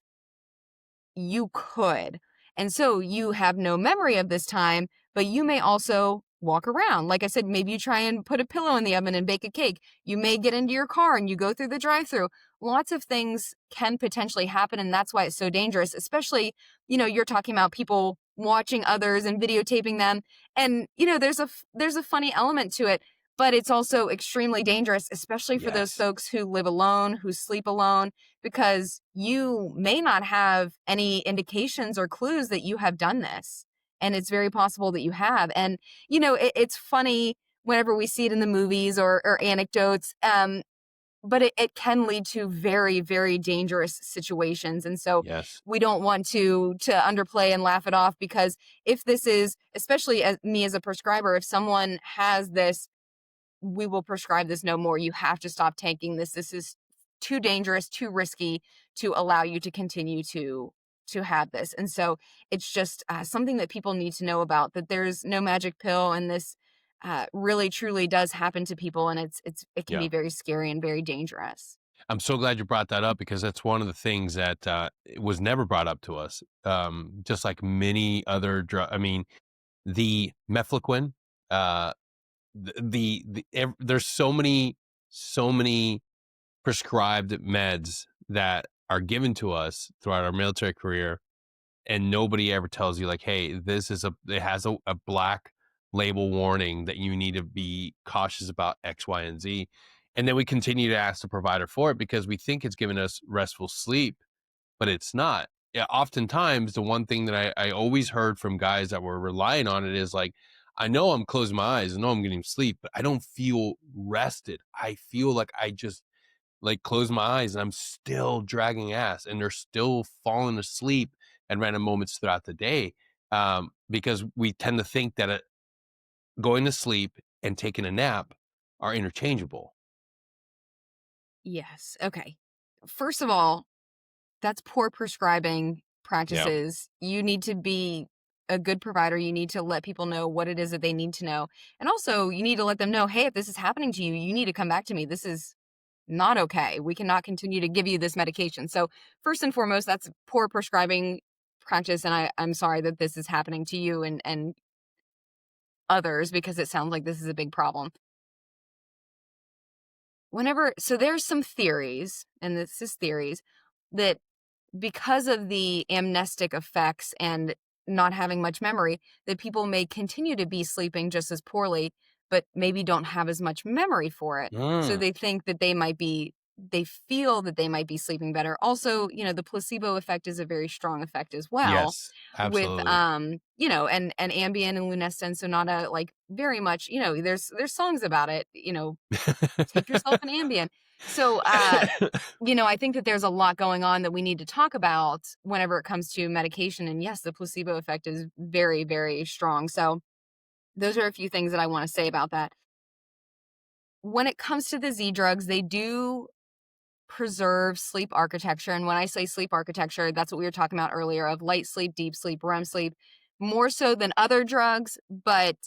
B: you could. And so you have no memory of this time, but you may also walk around. Like I said, maybe you try and put a pillow in the oven and bake a cake. You may get into your car and you go through the drive-through. Lots of things can potentially happen, and that's why it's so dangerous, especially, you're talking about people watching others and videotaping them. And, there's a funny element to it, but it's also extremely dangerous, especially for those
A: Yes.
B: folks who live alone, who sleep alone, because you may not have any indications or clues that you have done this. And it's very possible that you have. And, it's funny whenever we see it in the movies or anecdotes, but it can lead to very, very dangerous situations. And so
A: Yes.
B: we don't want to underplay and laugh it off, because if this is, especially as me as a prescriber, if someone has this, we will prescribe this no more. You have to stop taking this. This is too dangerous, too risky to allow you to continue to have this. And so it's just something that people need to know about, that there's no magic pill, and this really truly does happen to people, and it can
A: Yeah.
B: be very scary and very dangerous.
A: I'm so glad you brought that up because that's one of the things that was never brought up to us. Just like many other I mean, the mefloquine, uh, there's so many prescribed meds that are given to us throughout our military career, and nobody ever tells you like, hey, it has a black label warning that you need to be cautious about X, Y, and Z. And then we continue to ask the provider for it because we think it's giving us restful sleep, but it's not. Yeah, oftentimes the one thing that I always heard from guys that were relying on it is like, I know I'm closing my eyes, I know I'm getting sleep, but I don't feel rested. I feel like I just like close my eyes and I'm still dragging ass, and they're still falling asleep at random moments throughout the day. Because we tend to think that going to sleep and taking a nap are interchangeable.
B: Yes. Okay. First of all, that's poor prescribing
A: Yeah.
B: practices. You need to be a good provider. You need to let people know what it is that they need to know. And also, you need to let them know, hey, if this is happening to you, you need to come back to me. This is not okay. We cannot continue to give you this medication. So, first and foremost, that's poor prescribing practice. And I'm sorry that this is happening to you and others, because it sounds like this is a big problem. So there's some theories, and this is theories, that because of the amnestic effects and not having much memory, that people may continue to be sleeping just as poorly, but maybe don't have as much memory for it. So
A: Mm,
B: they think that they feel that they might be sleeping better. Also, the placebo effect is a very strong effect as well,
A: yes,
B: with
A: absolutely.
B: and Ambien and Lunesta and Sonata, like, very much, there's songs about it, take yourself an Ambien. So, I think that there's a lot going on that we need to talk about whenever it comes to medication. And yes, the placebo effect is very, very strong. So, those are a few things that I want to say about that. When it comes to the Z drugs, they do preserve sleep architecture. And when I say sleep architecture, that's what we were talking about earlier, of light sleep, deep sleep, REM sleep, more so than other drugs, but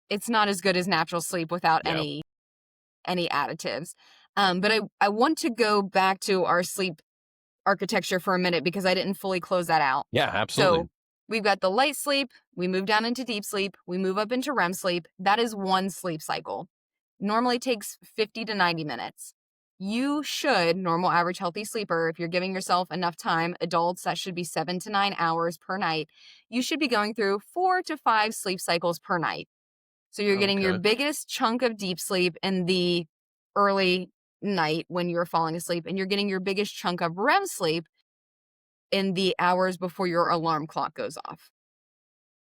B: it's not as good as natural sleep without
A: Yeah.
B: any additives. But I want to go back to our sleep architecture for a minute, because I didn't fully close that out.
A: Yeah,
B: So
A: absolutely.
B: we've got the light sleep, we move down into deep sleep, we move up into REM sleep. That is one sleep cycle. Normally takes 50 to 90 minutes. You should, normal average healthy sleeper, if you're giving yourself enough time, adults, that should be 7 to 9 hours per night. You should be going through 4 to 5 sleep cycles per night. So you're getting your
A: Okay.
B: biggest chunk of deep sleep in the early night when you're falling asleep, and you're getting your biggest chunk of REM sleep in the hours before your alarm clock goes off.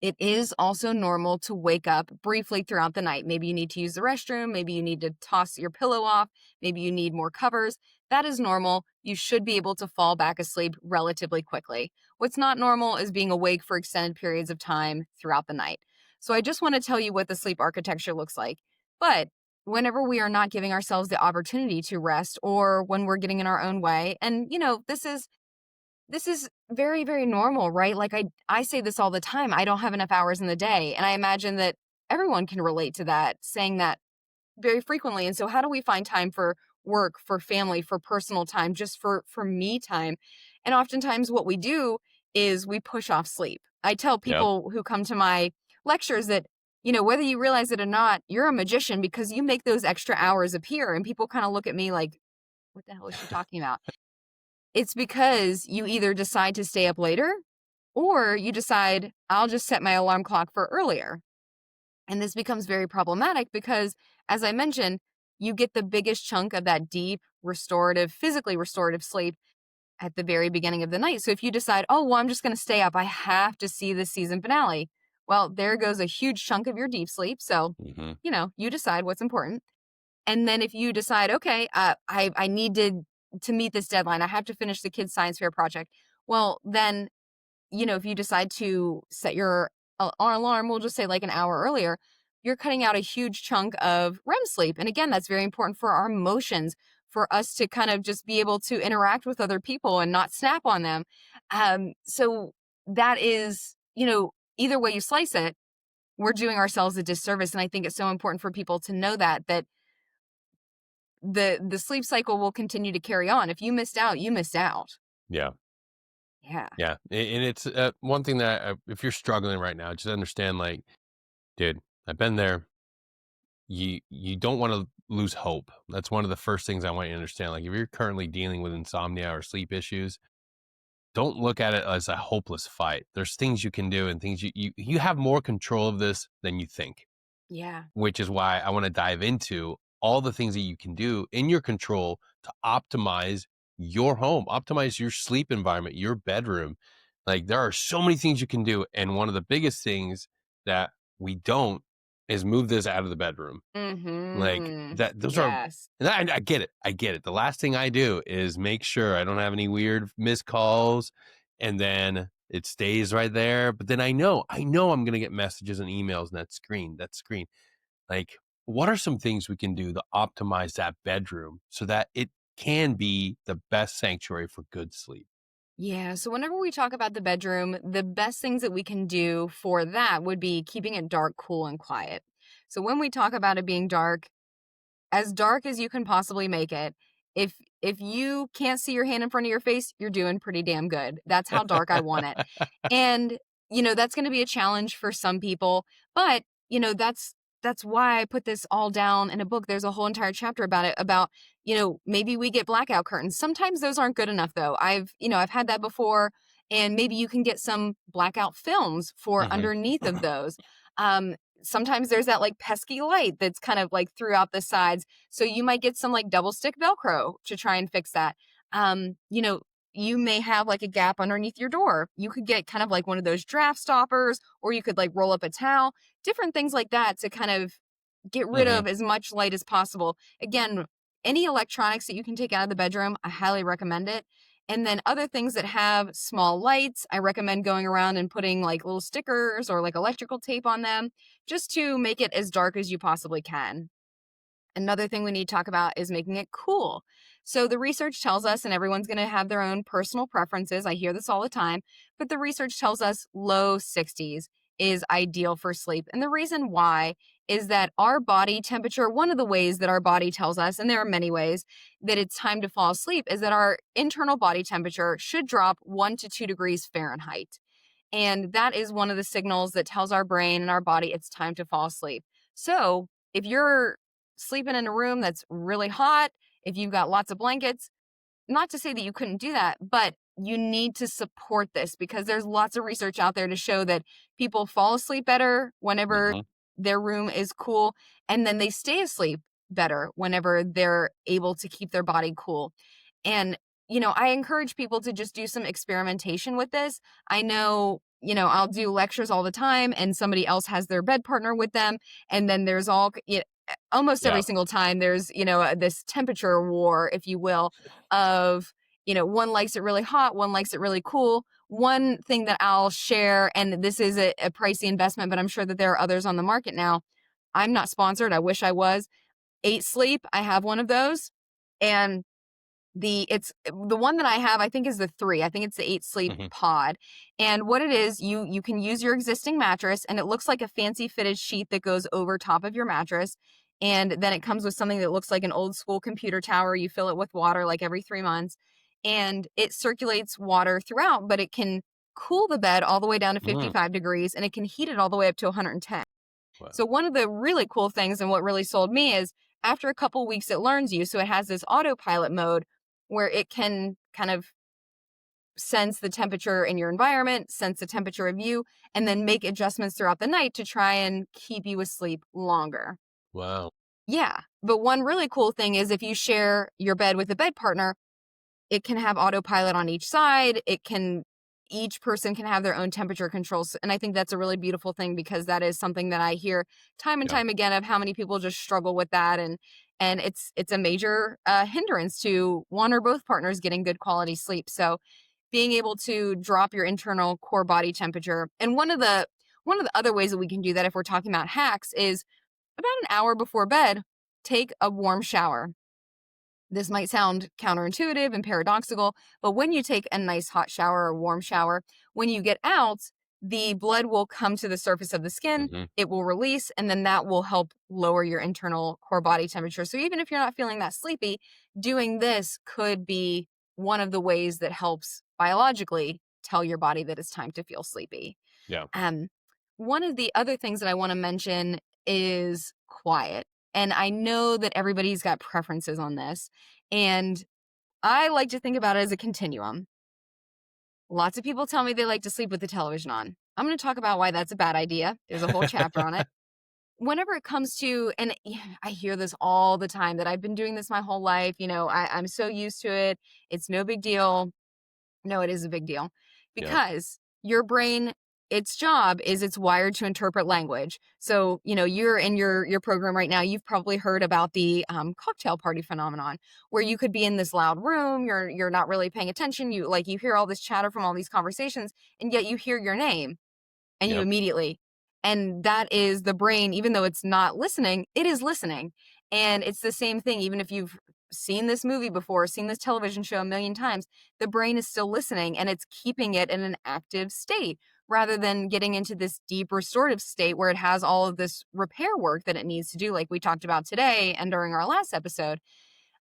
B: It is also normal to wake up briefly throughout the night. Maybe you need to use the restroom, maybe you need to toss your pillow off, maybe you need more covers. That is normal. You should be able to fall back asleep relatively quickly. What's not normal is being awake for extended periods of time throughout the night. So I just want to tell you what the sleep architecture looks like. But whenever we are not giving ourselves the opportunity to rest, or when we're getting in our own way, and this is this is very, very normal, right? Like I say this all the time. I don't have enough hours in the day. And I imagine that everyone can relate to that, saying that very frequently. And so how do we find time for work, for family, for personal time, just for me time? And oftentimes what we do is we push off sleep. I tell
A: Yep.
B: people who come to my lectures that, whether you realize it or not, you're a magician because you make those extra hours appear. And people kind of look at me like, what the hell is she talking about? It's because you either decide to stay up later or you decide, I'll just set my alarm clock for earlier. And this becomes very problematic because, as I mentioned, you get the biggest chunk of that deep, restorative, physically restorative sleep at the very beginning of the night. So if you decide, oh, well, I'm just going to stay up, I have to see the season finale. Well, there goes a huge chunk of your deep sleep. So,
A: Hmm.
B: you decide what's important. And then if you decide, okay, I need to meet this deadline, I have to finish the kids' science fair project. Well, then if you decide to set your alarm, we'll just say like an hour earlier, you're cutting out a huge chunk of REM sleep. And again, that's very important for our emotions, for us to kind of just be able to interact with other people and not snap on them. So that is, either way you slice it, we're doing ourselves a disservice. And I think it's so important for people to know that the sleep cycle will continue to carry on. If you missed out, you missed out.
A: Yeah.
B: Yeah.
A: Yeah. And it's one thing that if you're struggling right now, just understand, like, dude, I've been there. You don't want to lose hope. That's one of the first things I want you to understand. Like, if you're currently dealing with insomnia or sleep issues, don't look at it as a hopeless fight. There's things you can do and things you have more control of this than you think,
B: Yeah.
A: which is why I want to dive into all the things that you can do in your control to optimize your home, optimize your sleep environment, your bedroom. Like, there are so many things you can do. And one of the biggest things that we don't is move this out of the bedroom. Like,
B: Mhm.
A: that those are,
B: Yes.
A: and I get it, I get it. The last thing I do is make sure I don't have any weird missed calls, and then it stays right there, but then I know I'm gonna get messages and emails in that screen. Like, what are some things we can do to optimize that bedroom so that it can be the best sanctuary for good sleep?
B: Yeah, so whenever we talk about the bedroom, the best things that we can do for that would be keeping it dark, cool, and quiet. So when we talk about it being dark as you can possibly make it. If you can't see your hand in front of your face, you're doing pretty damn good. That's how dark I want it. And, that's going to be a challenge for some people, but, that's why I put this all down in a book. There's a whole entire chapter about it about, maybe we get blackout curtains. Sometimes those aren't good enough though. I've had that before, and maybe you can get some blackout films for
A: Mhm.
B: underneath of those. Sometimes there's that like pesky light that's kind of like throughout the sides. So you might get some like double stick Velcro to try and fix that. Um, you know, you may have like a gap underneath your door. You could get kind of like one of those draft stoppers, or you could like roll up a towel, different things like that to kind of get rid
A: Mhm.
B: of as much light as possible. Again, any electronics that you can take out of the bedroom, I highly recommend it. And then other things that have small lights, I recommend going around and putting like little stickers or like electrical tape on them just to make it as dark as you possibly can. Another thing we need to talk about is making it cool. So, the research tells us, and everyone's going to have their own personal preferences. I hear this all the time, but the research tells us low 60s is ideal for sleep. And the reason why is that our body temperature, one of the ways that our body tells us, and there are many ways that it's time to fall asleep, is that our internal body temperature should drop 1 to 2 degrees Fahrenheit. And that is one of the signals that tells our brain and our body it's time to fall asleep. So, if you're sleeping in a room that's really hot, if you've got lots of blankets, not to say that you couldn't do that, but you need to support this because there's lots of research out there to show that people fall asleep better whenever
A: Mhm.
B: their room is cool, and then they stay asleep better whenever they're able to keep their body cool. And, I encourage people to just do some experimentation with this. I know, I'll do lectures all the time and somebody else has their bed partner with them. And then there's almost every
A: Yeah.
B: single time there's, this temperature war, if you will, of, one likes it really hot, one likes it really cool. One thing that I'll share, and this is a pricey investment, but I'm sure that there are others on the market now. I'm not sponsored. I wish I was. 8 Sleep, I have one of those. And The one that I have, I think, is the 3. I think it's the 8 Sleep
A: Mhm.
B: Pod, and what it is, you can use your existing mattress, and it looks like a fancy fitted sheet that goes over top of your mattress, and then it comes with something that looks like an old school computer tower. You fill it with water, like, every 3 months, and it circulates water throughout, but it can cool the bed all the way down to
A: Mm.
B: 55 degrees, and it can heat it all the way up to 110.
A: Wow.
B: So one of the really cool things and what really sold me is after a couple weeks it learns you. So it has this autopilot mode where it can kind of sense the temperature in your environment, sense the temperature of you, and then make adjustments throughout the night to try and keep you asleep longer.
A: Wow.
B: Yeah. But one really cool thing is if you share your bed with a bed partner, it can have autopilot on each side. Each person can have their own temperature controls. And I think that's a really beautiful thing because that is something that I hear time and
A: Yeah.
B: time again of how many people just struggle with that. And it's a major hindrance to one or both partners getting good quality sleep. So being able to drop your internal core body temperature. And one of the other ways that we can do that if we're talking about hacks is about an hour before bed, take a warm shower. This might sound counterintuitive and paradoxical, but when you take a nice hot shower or warm shower, when you get out, the blood will come to the surface of the skin,
A: Mhm.
B: it will release, and then that will help lower your internal core body temperature. So even if you're not feeling that sleepy, doing this could be one of the ways that helps biologically tell your body that it's time to feel sleepy.
A: Yeah.
B: Um, One of the other things that I want to mention is quiet. And I know that everybody's got preferences on this. And I like to think about it as a continuum. Lots of people tell me they like to sleep with the television on. I'm going to talk about why that's a bad idea. There's a whole chapter on it. Whenever it comes to, and yeah, I hear this all the time that I've been doing this my whole life. I'm so used to it. It's no big deal. No, it is a big deal
A: Yeah.
B: because your brain, its job is it's wired to interpret language. So, you're in your program right now. You've probably heard about the cocktail party phenomenon, where you could be in this loud room. You're not really paying attention. You hear all this chatter from all these conversations, and yet you hear your name and you
A: Yep.
B: immediately and that is the brain, even though it's not listening, it is listening. And it's the same thing, even if you've seen this movie before, seen this television show a million times, the brain is still listening and it's keeping it in an active state rather than getting into this deep restorative state where it has all of this repair work that it needs to do, like we talked about today and during our last episode.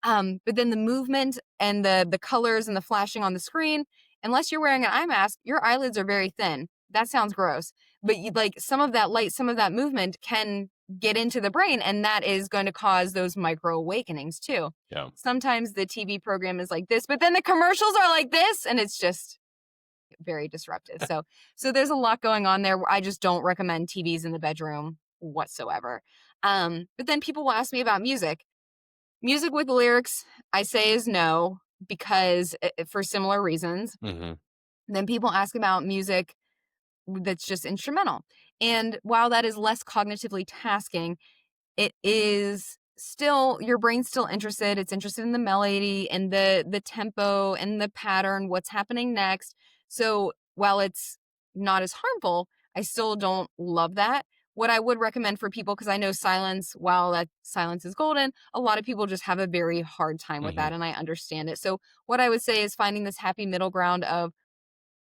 B: But then the movement and the colors and the flashing on the screen, unless you're wearing an eye mask, your eyelids are very thin. That sounds gross. But like some of that light, some of that movement can get into the brain, and that is going to cause those micro awakenings too.
A: Yeah.
B: Sometimes the TV program is like this, but then the commercials are like this, and it's just very disruptive. So there's a lot going on there. I just don't recommend TVs in the bedroom whatsoever. But then people will ask me about music. Music with lyrics, I say is no, because for similar reasons.
A: Mhm.
B: Then people ask about music that's just instrumental. And while that is less cognitively tasking, it is still your brain's still interested. It's interested in the melody and the tempo and the pattern, what's happening next. So while it's not as harmful, I still don't love that. What I would recommend for people, because I know silence, while that silence is golden, a lot of people just have a very hard time with
A: Mhm.
B: that, and I understand it. So what I would say is finding this happy middle ground of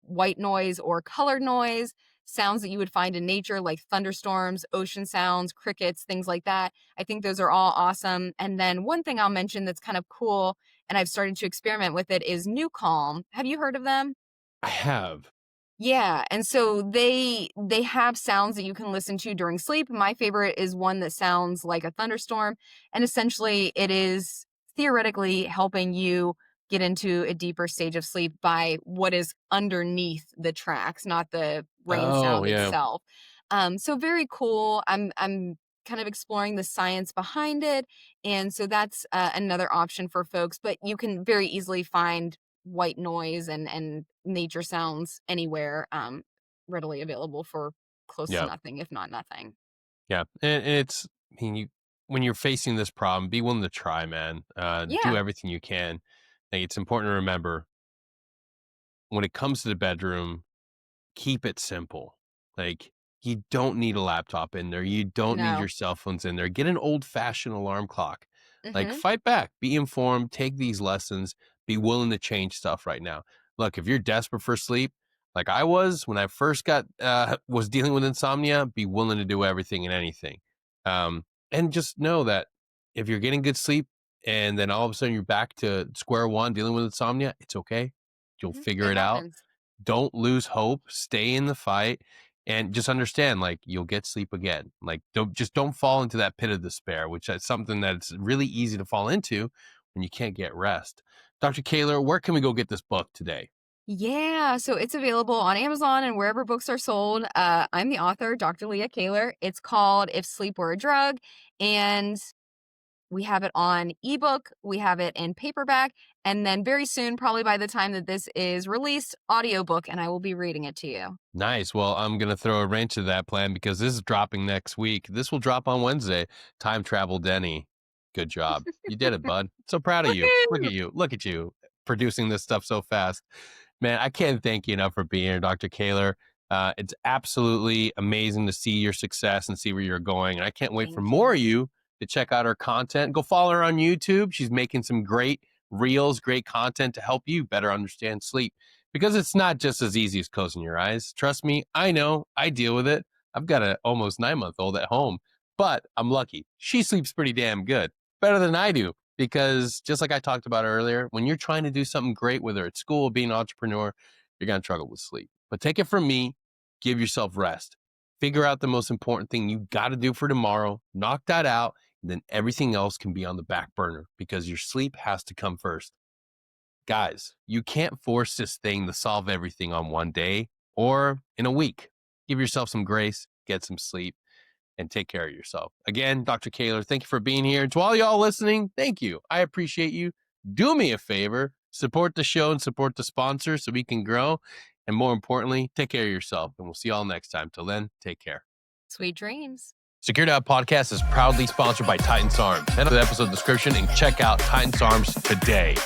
B: white noise or colored noise, sounds that you would find in nature like thunderstorms, ocean sounds, crickets, things like that. I think those are all awesome. And then one thing I'll mention that's kind of cool, and I've started to experiment with it, is New Calm. Have you heard of them?
A: I have.
B: Yeah, and so they have sounds that you can listen to during sleep. My favorite is one that sounds like a thunderstorm, and essentially it is theoretically helping you get into a deeper stage of sleep by what is underneath the tracks, not the rain
A: Oh,
B: sound
A: yeah.
B: itself. So very cool. I'm kind of exploring the science behind it, and so that's another option for folks. But you can very easily find white noise and nature sounds anywhere, readily available for close to
A: Yeah.
B: nothing, if not nothing.
A: Yeah. And it's I mean, you when you're facing this problem, be willing to try, man. Do
B: Yeah,
A: everything you can. Like, it's important to remember when it comes to the bedroom, keep it simple. Like, you don't need a laptop in there. You don't need
B: no,
A: your cell phones in there. Get an old-fashioned alarm clock. Like,
B: Mhm.
A: fight back, be informed, take these lessons, be willing to change stuff right now. Look, if you're desperate for sleep, like I was when I first got was dealing with insomnia, be willing to do everything and anything. And just know that if you're getting good sleep and then all of a sudden you're back to square one dealing with insomnia, it's okay. You'll
B: Mhm.
A: figure
B: It
A: it out.
B: happens.
A: Don't lose hope. Stay in the fight and just understand like you'll get sleep again. Like don't fall into that pit of despair, which is something that's really easy to fall into when you can't get rest. Dr. Kaylor, where can we go get this book today?
B: Yeah, so it's available on Amazon and wherever books are sold. I'm the author, Dr. Leah Kaylor. It's called If Sleep Were a Drug, and we have it on ebook, we have it in paperback, and then very soon, probably by the time that this is released, audiobook, and I will be reading it to you.
A: Nice. Well, I'm going to throw a wrench to that plan because this is dropping next week. This will drop on Wednesday. Time travel Denny. Good job. You did it, bud. So proud of you. Look
B: Woohoo!
A: at you. Look at you producing this stuff so fast. Man, I can't thank you enough for being here, Dr. Kaylor. It's absolutely amazing to see your success and see where you're going. And I can't wait for
B: Thank
A: more of
B: you.
A: you to check out her content. Go follow her on YouTube. She's making some great reels, great content to help you better understand sleep because it's not just as easy as closing your eyes. Trust me, I know. I deal with it. I've got an almost 9-month-old at home, but I'm lucky. She sleeps pretty damn good, better than I do. Because just like I talked about earlier, when you're trying to do something great, whether it's school, being an entrepreneur, you're going to struggle with sleep. But take it from me, give yourself rest. Figure out the most important thing you got to do for tomorrow, knock that out, and then everything else can be on the back burner because your sleep has to come first. Guys, you can't force this thing to solve everything on one day or in a week. Give yourself some grace, get some sleep, and take care of yourself. Again, Dr. Kaylor, thank you for being here. To all y'all listening, thank you. I appreciate you. Do me a favor, support the show and support the sponsor so we can grow. And more importantly, take care of yourself. And we'll see y'all next time. Till then, take care.
B: Sweet dreams.
A: Secured Out Podcast is proudly sponsored by Titan SARMS. Head to the episode description and check out Titan SARMS today.